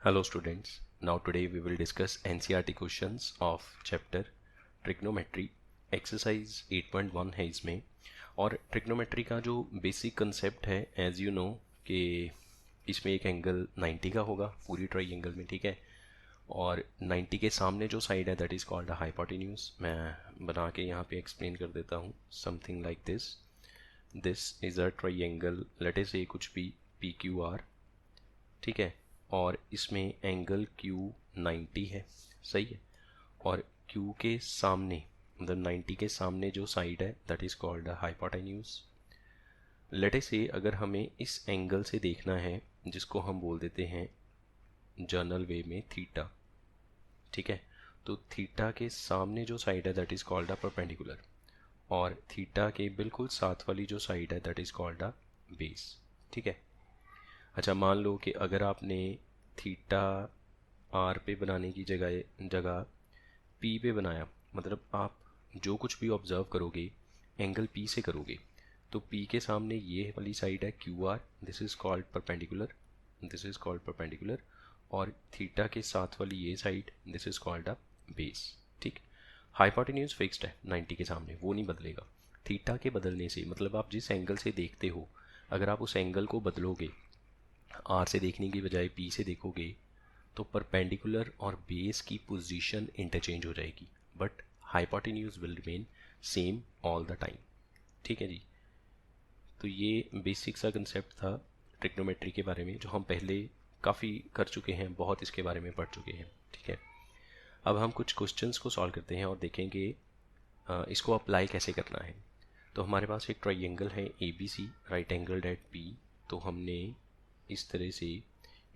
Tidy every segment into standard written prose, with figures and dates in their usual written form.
Hello students, now today we will discuss NCERT questions of chapter Trigonometry. Exercise 8.1 है इसमें। और trigonometry का जो बेसिक कंसेप्ट है एज यू नो कि इसमें एक एंगल 90 का होगा पूरी ट्राइंगल में, ठीक है। और 90 के सामने जो साइड है that is called a hypotenuse. मैं बना के यहाँ पे एक्सप्लेन कर देता हूँ something like this. This is a triangle, let us से कुछ भी पी क्यू आर, ठीक है। और इसमें एंगल Q 90 है, सही है। और Q के सामने मतलब 90 के सामने जो साइड है that is called hypotenuse. Let us से अगर हमें इस एंगल से देखना है जिसको हम बोल देते हैं जर्नल वे में थीटा, ठीक है। तो थीटा के सामने जो साइड है दैट इज़ कॉल्ड परपेंडिकुलर, और थीटा के बिल्कुल साथ वाली जो साइड है दैट इज़ कॉल्ड बेस, ठीक है। अच्छा, मान लो कि अगर आपने थीटा आर पे बनाने की जगह पी पे बनाया, मतलब आप जो कुछ भी ऑब्जर्व करोगे एंगल पी से करोगे, तो पी के सामने ये वाली साइड है Q R, this is called perpendicular, this is called perpendicular. और थीटा के साथ वाली ये side this is called a base, ठीक। हाइपोटेन्यूज फिक्स्ड है 90 के सामने, वो नहीं बदलेगा। थीटा के बदलने से मतलब आप जिस एंगल से देखते हो, अगर आप उस एंगल को बदलोगे, आर से देखने की बजाय पी से देखोगे, तो परपेंडिकुलर और बेस की पोजीशन इंटरचेंज हो जाएगी, but hypotenuse will remain same all the time, ठीक है जी। तो ये बेसिक सा कंसेप्ट था ट्रिग्नोमेट्री के बारे में, जो हम पहले काफ़ी कर चुके हैं, बहुत इसके बारे में पढ़ चुके हैं, ठीक है। अब हम कुछ क्वेश्चंस को सॉल्व करते हैं और देखेंगे इसको अप्लाई कैसे करना है। तो हमारे पास एक ट्राइंगल है A B C, right angled at B. तो हमने इस तरह से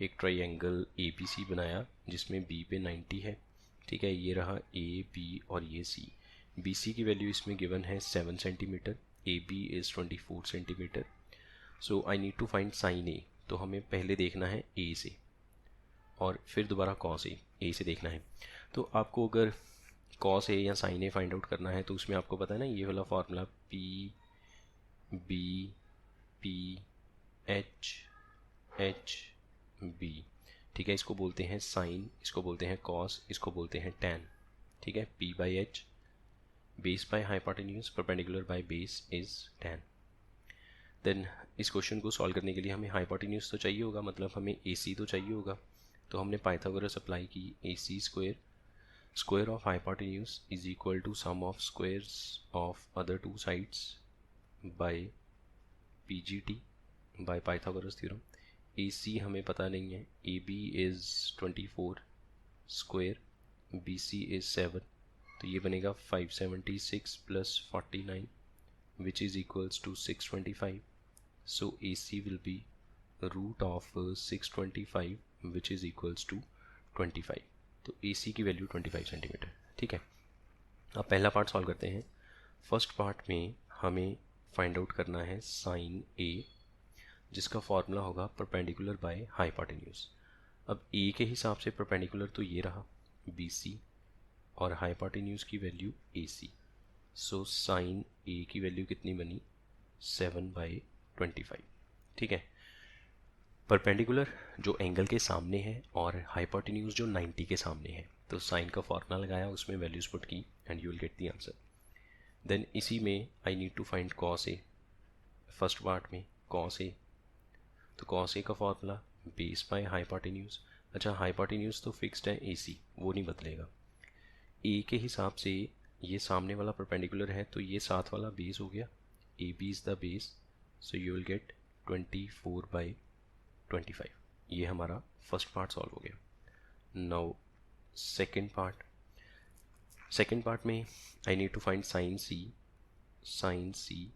एक ट्राइंगल ए बी सी बनाया जिसमें बी पे 90 है, ठीक है। ये रहा ए बी और ये सी। बी सी की वैल्यू इसमें गिवन है 7 centimetre, A B is 24 centimetre. So I need to find sine A. तो हमें पहले देखना है ए से और फिर दोबारा कॉस ए से देखना है। तो आपको अगर कॉस ए या साइन ए फाइंड आउट करना है तो उसमें आपको पता है ना, ये वाला formula P B P H H B, ठीक है। इसको बोलते हैं साइन, इसको बोलते हैं कॉस, इसको बोलते हैं टैन, ठीक है। P by H, base by hypotenuse, perpendicular by base is tan. Then इस क्वेश्चन को सॉल्व करने के लिए हमें हाइपोटेन्यूज तो चाहिए होगा, मतलब हमें ए सी तो चाहिए होगा। तो हमने पाइथागोरस अप्लाई की, ए सी square, square of hypotenuse is equal to sum of squares of other two sides by PGT, by Pythagoras theorem। AC हमें पता नहीं है, AB is 24 square, BC is 7, तो ये बनेगा 576 plus 49 which is equals to 625। So AC will be root of 625 which is equals to 25। तो AC की value 25 centimetre, ठीक है। अब पहला पार्ट सॉल्व करते हैं। फर्स्ट पार्ट में हमें फाइंड आउट करना है साइन ए, जिसका फॉर्मूला होगा परपेंडिकुलर बाय हाइपोटेन्यूज। अब ए के हिसाब से परपेंडिकुलर तो ये रहा बी सी, और हाइपोटेन्यूज की वैल्यू ए सी। सो साइन ए की वैल्यू कितनी बनी, 7/25, ठीक है। परपेंडिकुलर जो एंगल के सामने है और हाइपोटेन्यूज जो 90 के सामने है, तो साइन का फॉर्मूला लगाया, उसमें वैल्यूज पुट की and you will get the answer. Then इसी में I need to find cos A. First part में कॉस ए, तो कॉस ए का फॉर्मूला बेस बाय हाइपोटेन्यूज। अच्छा, हाइपोटेन्यूज तो फिक्स्ड है ए सी, वो नहीं बदलेगा। ए के हिसाब से ये सामने वाला परपेंडिकुलर है तो ये साथ वाला बेस हो गया, A B is the base, so you will get 24/25। ये हमारा फर्स्ट पार्ट सॉल्व हो गया। Now second part, second part में I need to find sine C. Sine C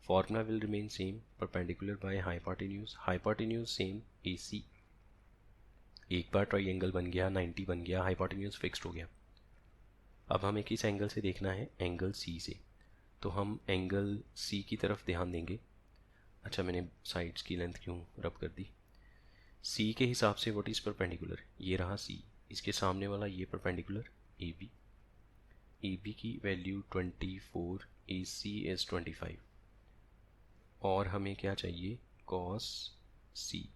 formula will remain same, perpendicular by hypotenuse, hypotenuse same A C. एक बार triangle बन गया, 90 बन गया, हाइपोटेन्यूज फिक्स्ड हो गया। अब हमें किस एंगल से देखना है, एंगल सी से। तो हम एंगल सी की तरफ ध्यान देंगे। अच्छा, मैंने साइड्स की लेंथ क्यों रब कर दी। सी के हिसाब से व्हाट इज़ परपेंडिकुलर, ये रहा सी, इसके सामने वाला ये perpendicular A B. A B की वैल्यू 24, ए सी इज़ 25, और हमें क्या चाहिए, कॉस सी।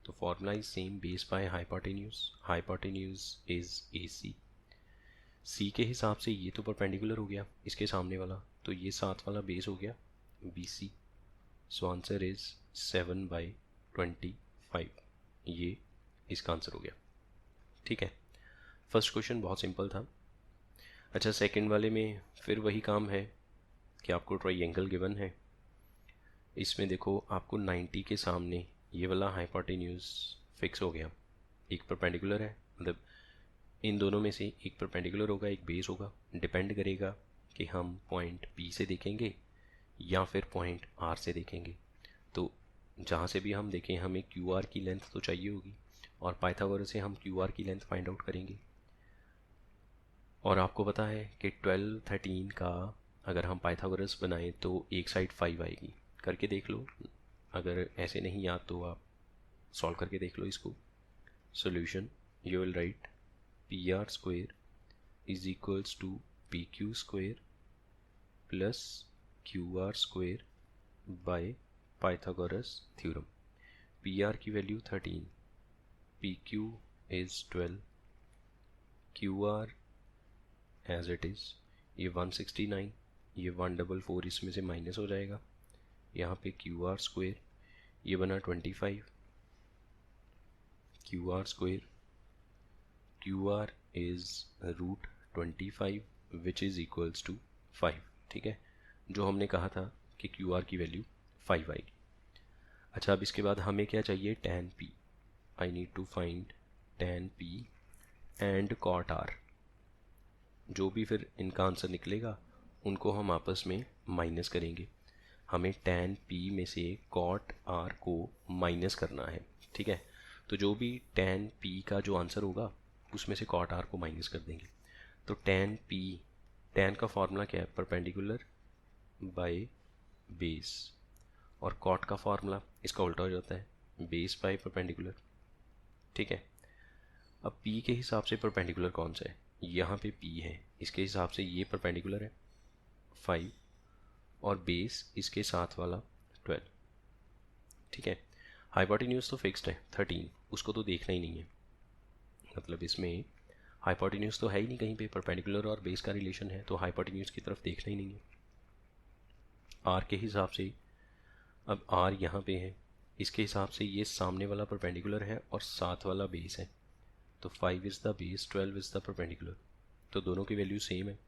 तो formula is same, base by hypotenuse is A C. C के हिसाब से ये तो परपेंडिकुलर हो गया इसके सामने वाला, तो ये साथ वाला बेस हो गया B C. So answer is 7/25। ये इसका आंसर हो गया। ठीक है, फर्स्ट क्वेश्चन बहुत सिंपल था। अच्छा, सेकंड वाले में फिर वही काम है कि आपको ट्राइंगल गिवन है। इसमें देखो आपको 90 के सामने ये वाला हाइपोटेन्यूज फिक्स हो गया, एक परपेंडिकुलर है, मतलब इन दोनों में से एक परपेंडिकुलर होगा एक बेस होगा। डिपेंड करेगा कि हम पॉइंट P से देखेंगे या फिर पॉइंट R से देखेंगे। तो जहाँ से भी हम देखें हमें QR की लेंथ तो चाहिए होगी, और पाइथागोरस से हम QR की लेंथ फाइंड आउट करेंगे। और आपको पता है कि 12, 13 का अगर हम पाइथागोरस बनाएं तो एक साइड 5 आएगी। करके देख लो, अगर ऐसे नहीं याद तो आप सॉल्व करके देख लो इसको। Solution, you will write PR square is equals to PQ square plus QR square by Pythagoras theorem. PR की value 13, PQ is 12, QR as it is, ये 169, ये 144 इसमें से माइनस हो जाएगा, यहाँ पे QR स्क्वायर ये बना 25, QR square, QR is √25 which is equals to 5। ठीक है, जो हमने कहा था कि QR की वैल्यू 5 आएगी। अच्छा, अब इसके बाद हमें क्या चाहिए, tan P। I need to find tan P and cot R। जो भी फिर इनका आंसर निकलेगा उनको हम आपस में माइनस करेंगे। हमें tan P में से cot R को माइनस करना है। ठीक है, तो जो भी tan P का जो आंसर होगा उसमें से cot R को माइनस कर देंगे। तो tan P, tan का फॉर्मूला क्या है, परपेंडिकुलर बाय बेस, और cot का फॉर्मूला इसका उल्टा हो जाता है, बेस बाय परपेंडिकुलर। ठीक है, अब P के हिसाब से परपेंडिकुलर कौन सा है, यहाँ पे P है, इसके हिसाब से ये परपेंडिकुलर है 5 और बेस इसके साथ वाला 12। ठीक है, हाइपोटेन्यूज तो फिक्स्ड है 13, उसको तो देखना ही नहीं है, मतलब इसमें हाइपोटेन्यूज तो है ही नहीं कहीं पे, परपेंडिकुलर और बेस का रिलेशन है, तो हाइपोटेन्यूज की तरफ देखना ही नहीं है। आर के हिसाब से, अब आर यहाँ पे है, इसके हिसाब से ये सामने वाला परपेंडिकुलर है और साथ वाला बेस है, तो 5 is the base, 12 is the perpendicular, तो दोनों की वैल्यू सेम है।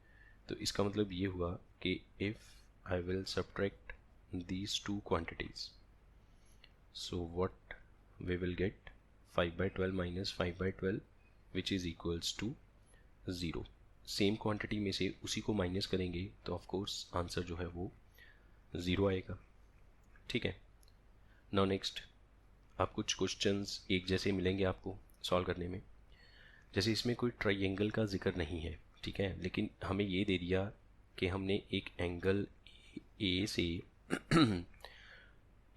तो इसका मतलब ये हुआ कि if I will subtract these two quantities, so what we will get 5/12 minus 5/12 which is equals to 0। Same quantity में से उसी को माइनस करेंगे तो ऑफ कोर्स आंसर जो है वो 0 आएगा। ठीक है, नाउ नेक्स्ट, अब कुछ क्वेश्चंस एक जैसे मिलेंगे आपको सॉल्व करने में। जैसे इसमें कोई ट्राइंगल का जिक्र नहीं है, ठीक है, लेकिन हमें ये दे दिया कि हमने एक एंगल ए से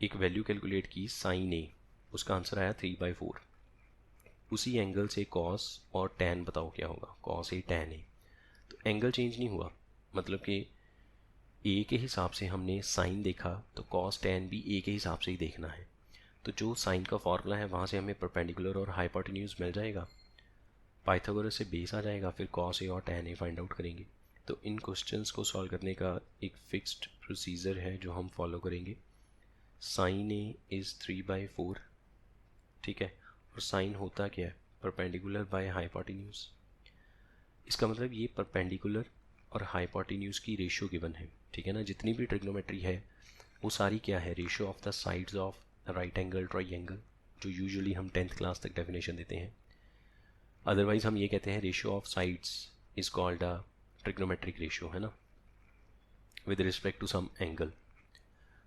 एक वैल्यू कैलकुलेट की साइन ए, उसका आंसर आया 3/4। उसी एंगल से कॉस और टैन बताओ क्या होगा, कॉस ए टैन ए। तो एंगल चेंज नहीं हुआ, मतलब कि ए के हिसाब से हमने साइन देखा तो कॉस टैन भी ए के हिसाब से ही देखना है। तो जो साइन का फॉर्मूला है वहाँ से हमें परपेंडिकुलर और हाइपोटेन्यूज मिल जाएगा, पाइथागोरस से बेस आ जाएगा, फिर कॉस ए और टैन ए फाइंड आउट करेंगे। तो इन क्वेश्चंस को सॉल्व करने का एक फिक्स्ड प्रोसीजर है जो हम फॉलो करेंगे। साइन ए इज़ 3/4, ठीक है, और साइन होता क्या है, परपेंडिकुलर बाय हाइपोटेन्यूज। इसका मतलब ये परपेंडिकुलर और हाइपोटेन्यूज की रेशियो गिवन है, ठीक है ना। जितनी भी ट्रिग्नोमेट्री है वो सारी क्या है, ratio of the sides of right angle triangle, जो यूजुअली हम 10th क्लास तक डेफिनेशन देते हैं। अदरवाइज हम ये कहते हैं ratio of sides is called a trigonometric ratio, है ना, with respect to some angle.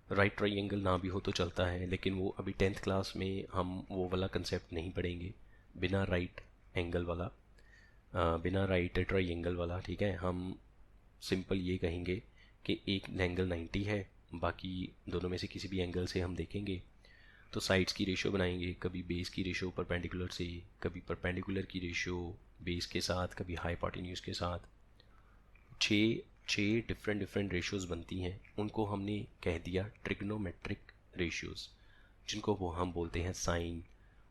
Right triangle ना भी हो तो चलता है, लेकिन वो अभी 10th क्लास में हम वो वाला कंसेप्ट नहीं पढ़ेंगे, बिना राइट एंगल वाला, बिना राइट ट्राइंगल वाला। ठीक है, हम सिंपल ये कहेंगे कि एक एंगल 90 है, बाकी दोनों में से किसी भी एंगल से हम देखेंगे तो साइड्स की रेशियो बनाएंगे, कभी बेस की रेशियो परपेंडिकुलर से, कभी परपेंडिकुलर की रेशियो बेस के साथ, कभी हाइपोटेन्यूज के साथ। छः डिफरेंट रेशियोज़ बनती हैं, उनको हमने कह दिया ट्रिग्नोमेट्रिक रेशियोज़, जिनको वो हम बोलते हैं sine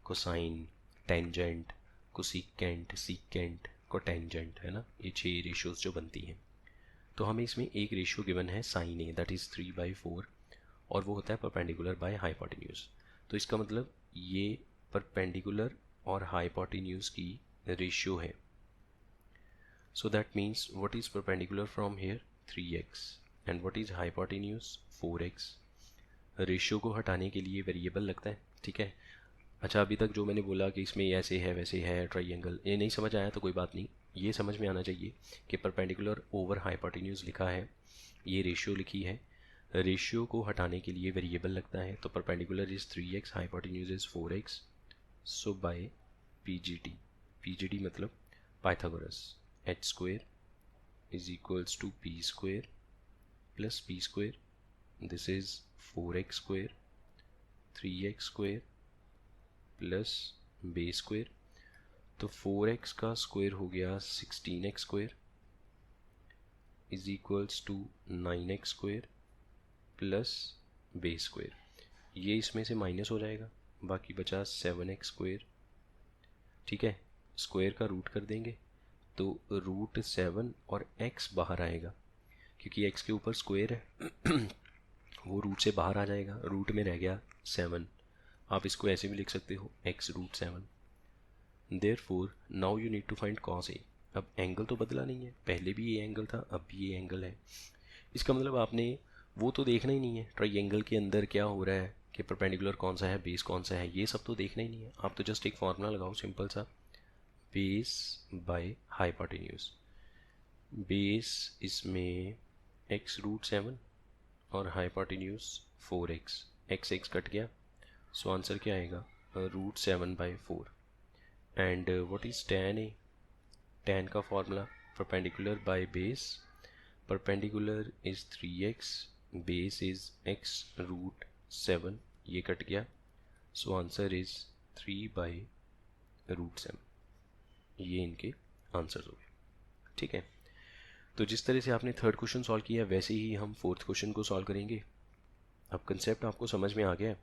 cosine, tangent, cosecant, secant, cotangent, है ना, ये 6 रेशियोज जो बनती हैं। तो हमें इसमें एक रेशियो गिवन है साइन ए, दैट इज़ 3/4, और वो होता है परपेंडिकुलर बाय हाइपोटेन्यूज। तो इसका मतलब ये परपेंडिकुलर और हाइपोटेन्यूज की रेशियो है। So that means what is perpendicular from here 3x and what is hypotenuse 4x। Ratio को हटाने के लिए वेरिएबल लगता है, ठीक है। अच्छा, अभी तक जो मैंने बोला कि इसमें ऐसे है वैसे है ट्राइंगल, ये नहीं समझ आया तो कोई बात नहीं, ये समझ में आना चाहिए कि परपेंडिकुलर ओवर हाइपोटेन्यूज लिखा है, ये रेशियो लिखी है, रेशियो को हटाने के लिए वेरिएबल लगता है। तो perpendicular is 3x, hypotenuse is 4x। So by PGT, PGT मतलब Pythagoras, h square is equals to p square plus p square, this is 4x square, 3x square plus base square. तो 4x का square हो गया 16x square is equals to 9x square plus base square. ये इसमें से minus हो जाएगा, बाकी बचा 7x स्क्वेयर, ठीक है। स्क्वेयर का रूट कर देंगे तो रूट 7 और x बाहर आएगा, क्योंकि x के ऊपर स्क्वेयर है वो रूट से बाहर आ जाएगा, रूट में रह गया 7। आप इसको ऐसे भी लिख सकते हो x root 7। Therefore now you need to find cos A. अब एंगल तो बदला नहीं है, पहले भी ये एंगल था, अब भी ये एंगल है। इसका मतलब आपने वो तो देखना ही नहीं है ट्राइंगल के अंदर क्या हो रहा है, कि परपेंडिकुलर कौन सा है, बेस कौन सा है, ये सब तो देखना ही नहीं है। आप तो जस्ट एक फॉर्मूला लगाओ सिंपल सा, बेस बाय हाइपोटेन्यूज। बेस इसमें x रूट 7 और हाइपोटेन्यूज 4x, x कट गया, सो आंसर क्या आएगा root 7/4। And what is tan A, tan का formula perpendicular by base, perpendicular is 3x, base is x root 7, ये cut गया, सो answer is 3/√7। ये इनके आंसर्स हो गए, ठीक है। तो जिस तरह से आपने थर्ड क्वेश्चन सॉल्व किया वैसे ही हम फोर्थ क्वेश्चन को सॉल्व करेंगे। अब कंसेप्ट आपको समझ में आ गया है,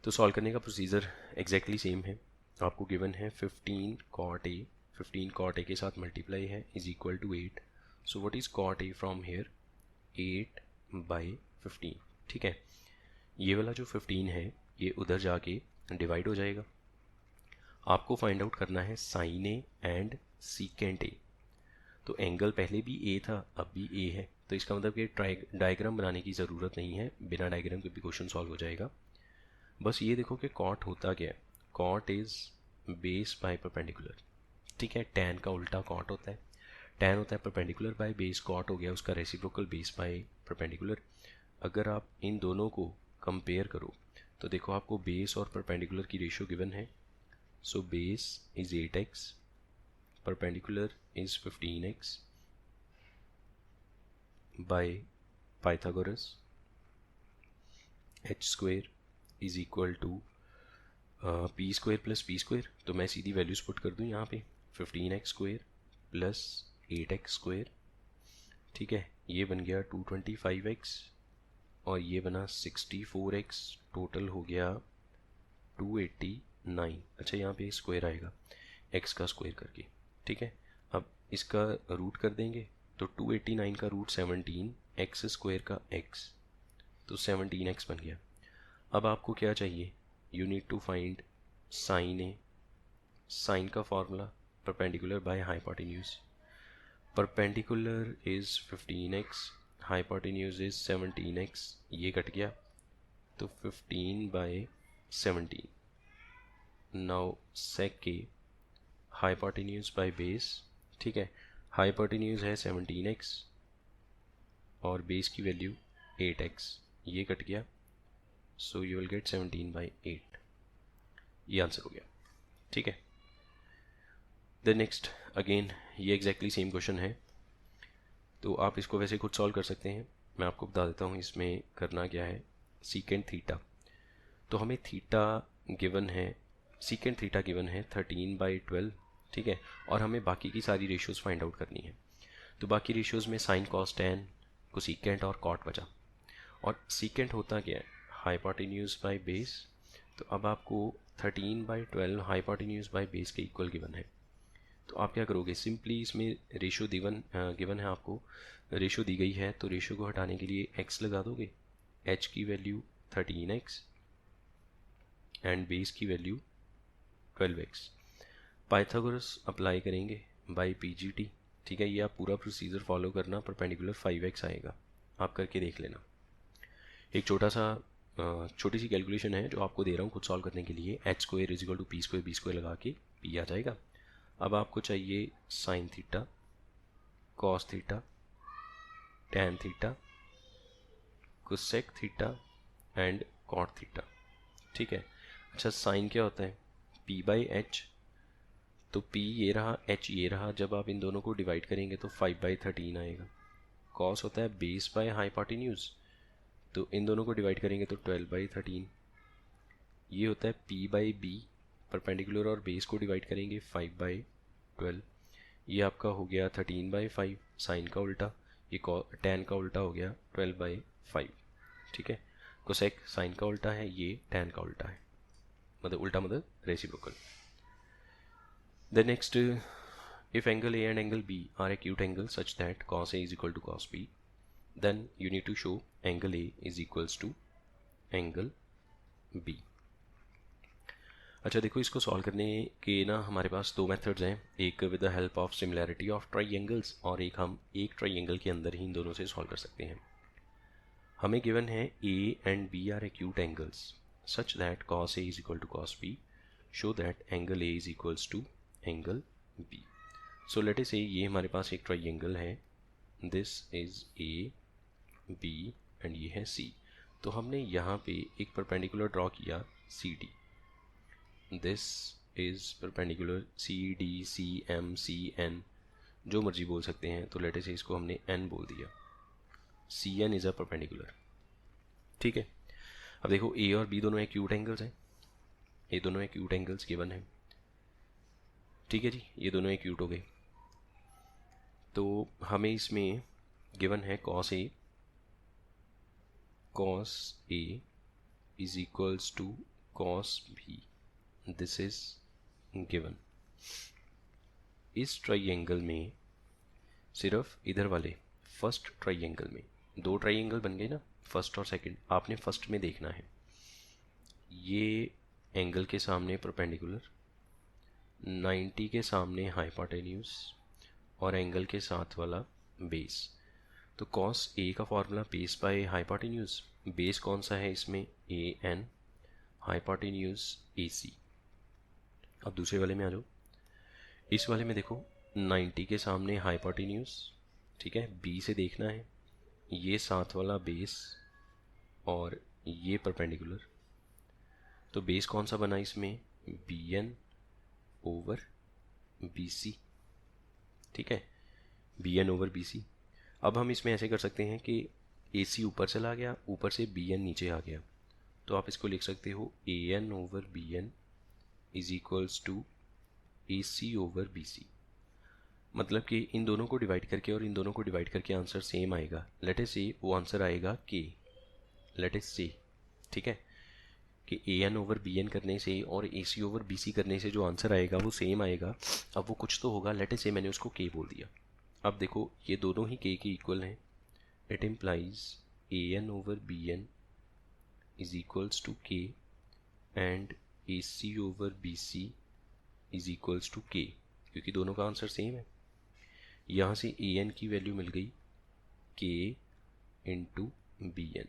तो सॉल्व करने का प्रोसीजर एग्जैक्टली सेम है। आपको गिवन है 15 cot a, 15 cot a के साथ मल्टीप्लाई है is equal to 8। So what is cot a from here 8/15, ठीक है। ये वाला जो 15 है ये उधर जाके डिवाइड हो जाएगा। आपको फाइंड आउट करना है sine A and secant A. तो एंगल पहले भी ए था, अब भी ए है, तो इसका मतलब कि डायग्राम बनाने की ज़रूरत नहीं है, बिना डायग्राम के भी क्वेश्चन सॉल्व हो जाएगा। बस ये देखो कि कॉट होता क्या है, cot is base by perpendicular, ठीक है। टैन का उल्टा कॉट होता है, टैन होता है परपेंडिकुलर बाय बेस, कॉट हो गया उसका रेसिप्रोकल बेस बाय परपेंडिकुलर। अगर आप इन दोनों को कंपेयर करो तो देखो आपको बेस और परपेंडिकुलर की रेशियो गिवन है। So base is 8x, perpendicular is 15x by Pythagoras, h square is equal to p square plus p square। तो मैं सीधी वैल्यूज पुट कर दूँ यहाँ पे 15x square plus 8x square, ठीक है। ये बन गया 225x और ये बना 64x, टोटल हो गया 289। अच्छा, यहाँ पे स्क्वायर आएगा x का स्क्वायर करके, ठीक है। अब इसका रूट कर देंगे तो 289 का रूट 17, x स्क्वायर का x, तो 17x बन गया। अब आपको क्या चाहिए, you need to find sine A. Sine का formula perpendicular by hypotenuse, perpendicular is 15x, hypotenuse is 17x, ये कट गया तो 15/17। Now sec A, hypotenuse by base, ठीक है। हाइपोटेन्यूज है 17x और बेस की वैल्यू 8x, ये कट गया, सो यू विल गेट 17/8। ये आंसर हो गया, ठीक है। द नेक्स्ट अगेन ये एग्जैक्टली सेम क्वेश्चन है, तो आप इसको वैसे खुद सॉल्व कर सकते हैं। मैं आपको बता देता हूँ इसमें करना क्या है। सीकेंट थीटा, तो हमें थीटा गिवन है, सीकेंट थीटा गिवन है 13/12, ठीक है। और हमें बाकी की सारी रेशियोज़ फाइंड आउट करनी है। तो बाकी रेशियोज़ में साइन कॉस टैन को सीकेंट और कॉट बचा। और सीकेंट होता क्या है, हाइपोटेन्यूज बाय बेस। तो अब आपको 13/12 हाइपोटेन्यूज बाय बेस के इक्वल गिवन है। तो आप क्या करोगे, सिंपली इसमें रेशो गिवन है आपको, रेशो दी गई है, तो रेशो को हटाने के लिए x लगा दोगे, h की वैल्यू 13x एंड बेस की वैल्यू 12x। पाइथागोरस अप्लाई करेंगे बाय PGT, ठीक है। ये आप पूरा प्रोसीजर फॉलो करना, परपेंडिकुलर 5x आएगा, आप करके देख लेना। एक छोटी सी कैलकुलेशन है जो आपको दे रहा हूँ खुद सॉल्व करने के लिए। h² = p² b² लगा के p आ जाएगा। अब आपको चाहिए sine theta, cos theta, tan theta, cosec theta and cot theta, ठीक है। अच्छा, साइन क्या होता है, p/h, तो p ये रहा, h ये रहा, जब आप इन दोनों को डिवाइड करेंगे तो 5/13 आएगा। कॉस होता है बेस बाय हाइपोटेन्यूज, तो इन दोनों को डिवाइड करेंगे तो 12/13। ये होता है p/b, परपेंडिकुलर और बेस को डिवाइड करेंगे 5/12। ये आपका हो गया 13/5, साइन का उल्टा, ये टैन का उल्टा हो गया 12/5, ठीक है। कोसेक साइन का उल्टा है, ये टैन का उल्टा है, मतलब उल्टा मतलब reciprocal. The next, if angle A and angle B are acute angles such that cos A is equal to cos B, then you need to show angle A is equals to angle B. अच्छा देखो, इसको solve करने के ना हमारे पास दो methods हैं, एक with the help of similarity of triangles और एक हम एक ट्राइंगल के अंदर ही इन दोनों से सॉल्व कर सकते हैं। हमें गिवन है A and B are acute angles such that cos A is equal to cos B, show that angle A is equals to angle B। So let us से ये हमारे पास एक ट्राइंगल है, this is A, B and ये है C। तो हमने यहाँ पे एक परपेंडिकुलर ड्रॉ किया CD, this is perpendicular CD, CM, CN, जो मर्जी बोल सकते हैं। तो लेट अस से इसको हमने N बोल दिया, CN इज अ परपेंडिकुलर, ठीक है। अब देखो A और B दोनों एक्यूट एंगल्स हैं, ये दोनों एक्यूट एंगल्स गिवन है, ठीक है जी, ये दोनों एक्यूट हो गए। तो हमें इसमें गिवन है cos A is equals to cos B, this is given. इस ट्राइंगल में सिर्फ इधर वाले फर्स्ट ट्राइंगल में दो ट्राइंगल बन गए ना, फर्स्ट और सेकंड, आपने फर्स्ट में देखना है ये एंगल के सामने परपेंडिकुलर, 90 के सामने हाइपोटेन्यूज और एंगल के साथ वाला बेस। तो cos A का formula base by hypotenuse, base कौन सा है इसमें, AN, हाइपोटेन्यूज AC। अब दूसरे वाले में आ जाओ, इस वाले में देखो 90 के सामने हाइपोटेन्यूज, ठीक है, B से देखना है, ये साथ वाला बेस और ये परपेंडिकुलर। तो बेस कौन सा बना इसमें, BN ओवर BC, ठीक है, BN ओवर BC। अब हम इसमें ऐसे कर सकते हैं कि AC ऊपर चला गया, ऊपर से BN नीचे आ गया, तो आप इसको लिख सकते हो AN over BN is equals to AC over BC। मतलब कि इन दोनों को डिवाइड करके और इन दोनों को डिवाइड करके आंसर सेम आएगा। लेट अस से वो आंसर आएगा K, लेट अस से, ठीक है, कि AN ओवर BN करने से और AC ओवर BC करने से जो आंसर आएगा वो सेम आएगा। अब वो कुछ तो होगा, लेट अस से मैंने उसको K बोल दिया। अब देखो ये दोनों ही K के इक्वल हैं, it implies AN over BN is equals to K and AC over BC is equals to K, क्योंकि दोनों का आंसर सेम है। यहाँ से AN की वैल्यू मिल गई K into BN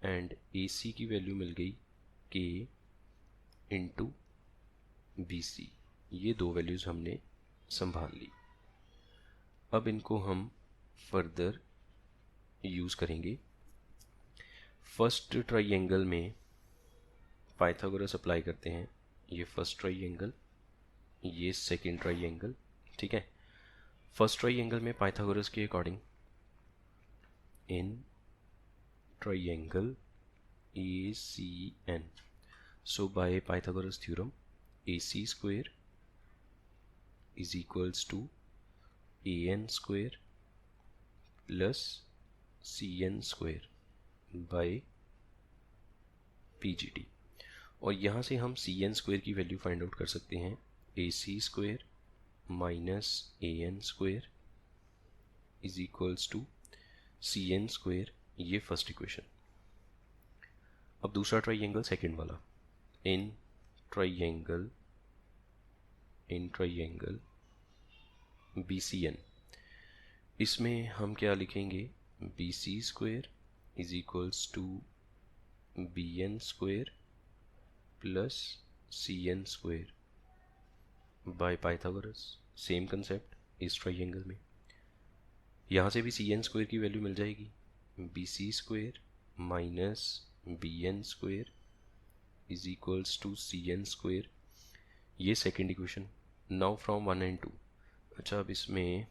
and AC की वैल्यू मिल गई K इंटू BC। ये दो वैल्यूज़ हमने संभाल ली। अब इनको हम फर्दर यूज़ करेंगे। फर्स्ट ट्राइंगल में पाइथागोरस अप्लाई करते हैं, ये फर्स्ट ट्राइंगल, ये सेकंड ट्राइंगल, ठीक है। फर्स्ट ट्राइंगल में पाइथागोरस के according in triangle ACN, so by Pythagoras theorem AC square is equals to AN square plus CN square by PGT। और यहाँ से हम सी एन स्क्वेयर की वैल्यू फाइंड आउट कर सकते हैं, A C square minus A N square is equals to C N square, ये first equation. अब दूसरा ट्राइंगल सेकेंड वाला, in triangle B C N, इसमें हम क्या लिखेंगे, B C square is equals to B N square plus C N square by Pythagoras. Same concept इस triangle में, यहाँ से भी सी एन स्क्वेयर की वैल्यू मिल जाएगी, B C square minus B N square is equals to C N square, ये second equation. Now from 1 and 2, अच्छा अब इसमें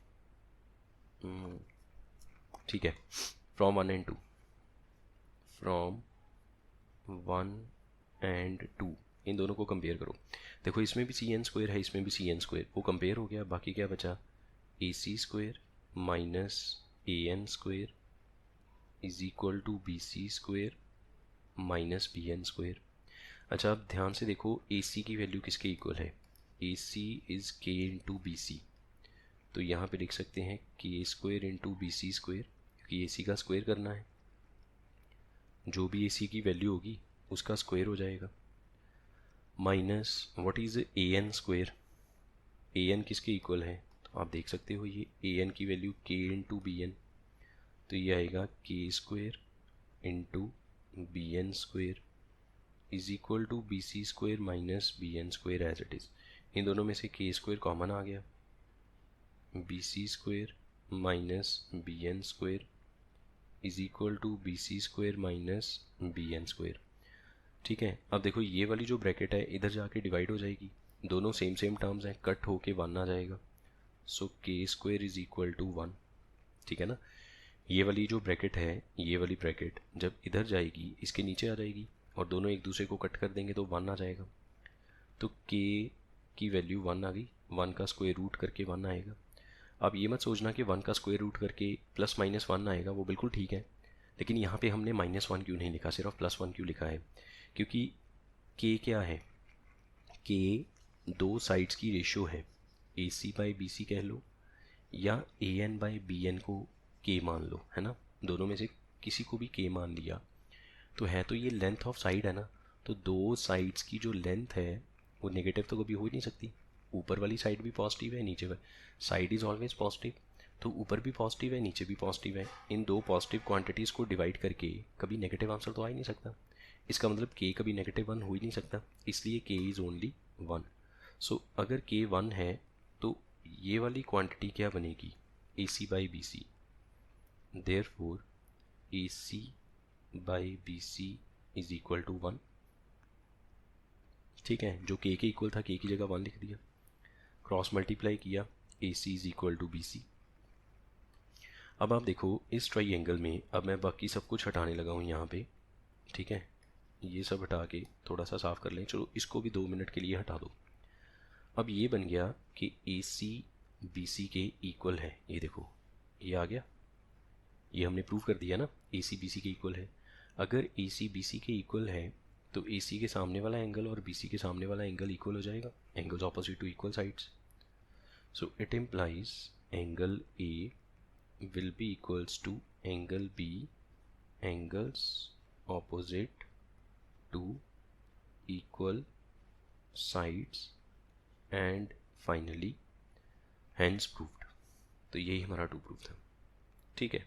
ठीक है, फ्रॉम 1 and 2, फ्रॉम 1 and 2 इन दोनों को कंपेयर करो। देखो इसमें भी सी एन स्क्वेयर है, इसमें भी सी एन स्क्वेयर, वो कंपेयर हो गया, बाकी क्या बचा, A C square minus A N square is equal to B C square minus B N square. अच्छा अब ध्यान से देखो, ए सी की वैल्यू किसके इक्वल है, A C is K into B C, तो यहाँ पे लिख सकते हैं K square into B C square, क्योंकि ए सी का स्क्वेयर करना है, जो भी ए सी की वैल्यू होगी उसका स्क्वेयर हो जाएगा, minus what is A N square, A N किसके इक्वल है, तो आप देख सकते हो ये ए एन की value K into B N, तो ये आएगा K square into B N square is equal to B C square minus B N square as it is. इन दोनों में से के स्क्वेयर कॉमन आ गया, B C square minus B N square is equal to B C square minus B N square. ठीक है, अब देखो ये वाली जो ब्रैकेट है इधर जाके डिवाइड हो जाएगी, दोनों सेम टर्म्स हैं, कट होके 1 आ जाएगा, सो के स्क्वेयर इज इक्वल टू 1। ठीक है ना, ये वाली जो ब्रैकेट है, ये वाली ब्रैकेट जब इधर जाएगी इसके नीचे आ जाएगी और दोनों एक दूसरे को कट कर देंगे तो 1 आ जाएगा, तो के की वैल्यू 1 आ गई, 1 का स्क्वायर रूट करके 1 आएगा। अब ये मत सोचना कि 1 का स्क्वायर रूट करके प्लस माइनस 1 आएगा, वो बिल्कुल ठीक है, लेकिन यहाँ पे हमने -1 क्यों नहीं लिखा, सिर्फ +1 क्यों लिखा है, क्योंकि के क्या है, के दो साइड्स की रेशियो है, ए सी बाई बी सी कह लो या A N by B N को के मान लो, है ना, दोनों में से किसी को भी के मान लिया, तो है तो ये लेंथ ऑफ साइड है ना, तो दो साइड्स की जो लेंथ है वो नेगेटिव तो कभी हो ही नहीं सकती, ऊपर वाली साइड भी पॉजिटिव है, नीचे वाली साइड इज़ ऑलवेज पॉजिटिव, तो ऊपर भी पॉजिटिव है नीचे भी पॉजिटिव है, इन दो पॉजिटिव क्वांटिटीज़ को डिवाइड करके कभी नेगेटिव आंसर तो आ ही नहीं सकता, इसका मतलब के कभी -1 हो ही नहीं सकता, इसलिए के इज़ ओनली 1। सो अगर के 1 है तो ये वाली क्वांटिटी क्या बनेगी, A C by B C, therefore A C by B C is equal to 1। ठीक है, जो के इक्वल था के की जगह 1 लिख दिया, क्रॉस मल्टीप्लाई किया, A C is equal to B C. अब आप देखो इस ट्राइंगल में, अब मैं बाकी सब कुछ हटाने लगा हूँ यहाँ पे, ठीक है, ये सब हटा के थोड़ा सा साफ कर लें, चलो इसको भी 2 मिनट के लिए हटा दो। अब ये बन गया कि ए सी बी सी के इक्वल है, ये देखो ये आ गया, ये हमने प्रूव कर दिया ना, ए सी बी सी के इक्वल है। अगर ए सी बी सी के इक्वल है तो ए सी के सामने वाला एंगल और बी सी के सामने वाला एंगल इक्वल हो जाएगा, angles opposite to equal sides, so it implies angle A will be equals to angle B, angles opposite to equal sides and finally hence proved। तो यही हमारा 2 प्रूफ था। ठीक है।